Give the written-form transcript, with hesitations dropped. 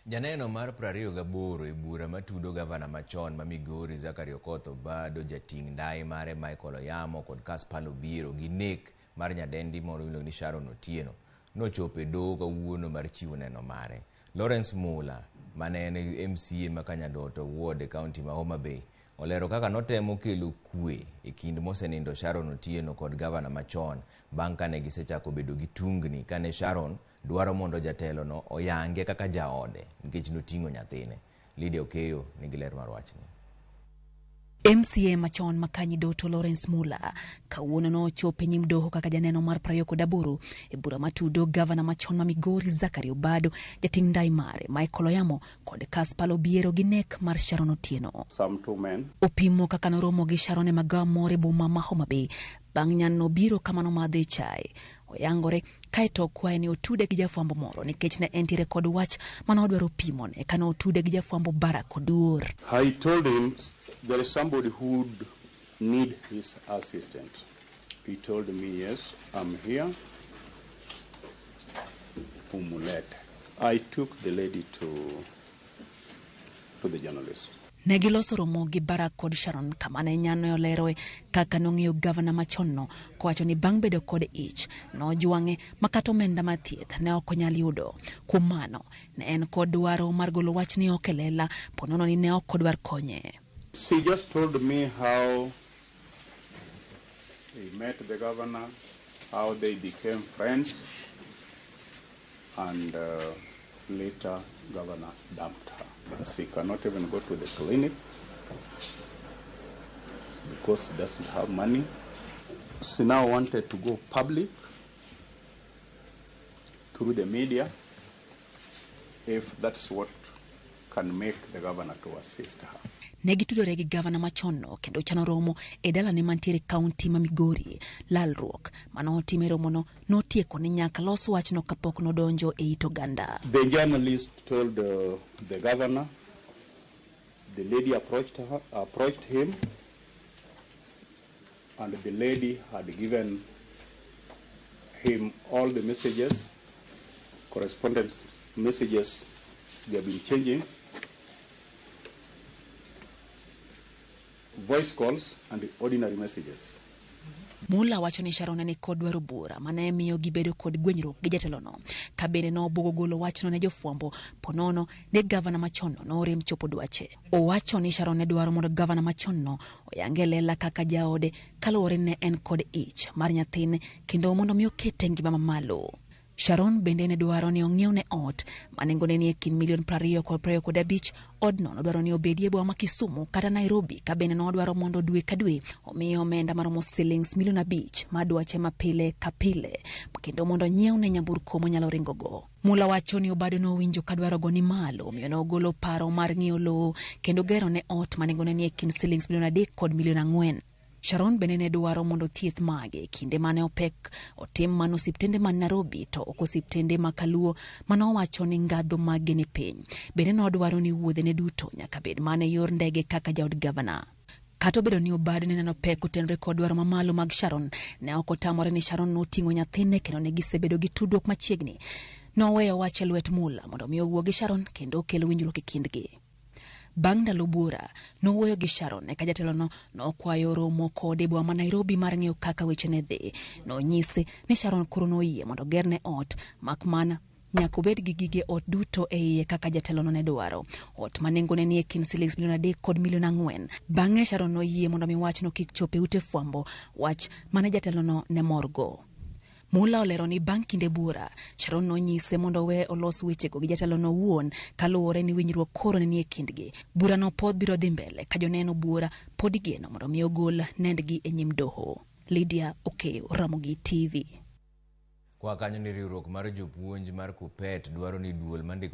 Janeno mar 28 e bura matudo gavana machon ma Migori Oimore jating ndai mare Michael Oyamo kod Kaspar Obiro gi nek mar nyadendi moro miluongo ni Sharon Otieno nochopo e doho kawuono mar chiwo neno mare. Lawrence Mula mane en MCA ma Kanyadoto ward e kaunti ma Homa Bay olero kaka notemo kelo kwe e kind mosenindo Sharon Otieno kod gavana machon bang' kane gisechako bedo gi tungni kane Sharon dwaro mondo jatelo no oyange kaka jaode nikech noting'o nyathine. Lydia Okeyo nigi ler mar wachni. MCA machon ma Kanyadoto Lawrence Mula kawuono no chopo e nyim doho kaka janeno mar 28 e bura matudo gavana machon ma Migori jating ndai mare Michael Oyamo kod Kaspar Obiro gi nek mar Sharon Otieno. Some two men. Opimo kaka noromo gi Sharon e magawa moro e boma ma Homa Bay bang' Janeno biro kamano madhe chai. Oyangore kaeto kwaye ni otude gi jafwambo moro nikech ne entiere kod wach mane odwaro pimone kano otude gi jafwambo Barak Oduor. I told him there is somebody who would need his assistant. He told me, yes, I'm here. Umulet. I took the lady to the journalist. Negiloso romo gi Barak kod Sharon kamane Nyano oleroe kaka nong'iyo gavana machonno kowacho ni bang' bedo kod ich nojwang'e makato omenda mathieth ne ok onyal yudo. Kuom mano ne en kod dwaro mar golo wach ni ok elela ponono ni ne ok odwar konye. She just told me how he met the governor, how they became friends, and later governor dumped her. She cannot even go to the clinic because she doesn't have money. She now wanted to go public through the media if that's what can make the governor to assist her. Negitudore gi gavana machonno kendo chano romo e dalane mantiere kaunti ma Migori. Lalruok mano time romono notieko ni nyaka los wachno kapok nodonjo e it oganda. The journalist told the governor, the lady approached him, and the lady had given him all the messages, correspondence messages they have been changing, voice calls and the ordinary messages. Mula wacho ni Sharon ne kod dwaro bura mane miyo gibedo kod gwenyruok gi jatelono. Kabene no bugo golo wachno ne jofwambo ponono ne gavana machonno no rem chopo dwache. Owacho ni Sharon ne dwaro mondo gavana machonno oyange lela kaka jaode kaluwore ne en kod ich mar nyathine kendo mondo miyo kete ngima malo. Sharon bende ne dwaro ni ong'iew ne ot manengone ni kind $20 kod 25. Odno nodwaro ni obedie boma Kisumu kata Nairobi kabene nodwaro mondo dwe ka dwe omiyo omenda maromo shillings $5 million madwache mapile kapile kendo mondo nyiew ne nyamburko monyalo ringogo. Mula wacho ni obado no winjo kadwaro go ni malo miyo no golo paro mar ng'iewo lowo kendo gero ne ot manengone ni kind shillings $3 million kod $4 million. Sharon bende ne dwaro mondo thieth mage kinde mane opek otim mano osiptende man Nairobi to ok osiptende makaluo mano wacho ni ngadho mage ni piny. Bende no dwaro ni wuodhe ne duto nyaka bed mane yor ndege kaka jaod gavana. Kato bedo ni obado ne neno pek otenre kod dwaro mamalo mag Sharon ne ok otamore ni Sharon noting'o nyathine kendo ne gisebedo gi tudruok machiegni. Noweyo wach e lwet Mula mondo miyo wuo gi Sharon kendo kel winjruok e kindgi. Bang' ndalo bura nowuoyo gi Sharon eka jatelono nokwayo romo kode boma Nairobi mar ng'eyo kaka weche ne dhi. Nonyise ni Sharon koro noyie mondo gerne ot makmana nyaka obed gi gige ot duto e iye kaka jatelono ne dwaro. Ot manengone ni kind shillings $3 million kod $4 million. Bang'e Sharon noyie mondo mi wachno kik chope ute fwambo, wach mane jatelono ne morgo. Mula olero ni bang' kinde bura Sharon nonyise mondo we olos wechego gi jatelono wuon kaluwore ni winjruok koro ne nie kindgi. Bura no pod biro dhi mbele ka joneno bura pod igeno mondo mi ogol nendgi e nyim doho. Lydia Okeyo, Ramogi TV. Kwa kanyo ni riwruok mar jopuonj mar Kupet dwaro ni duol mandiko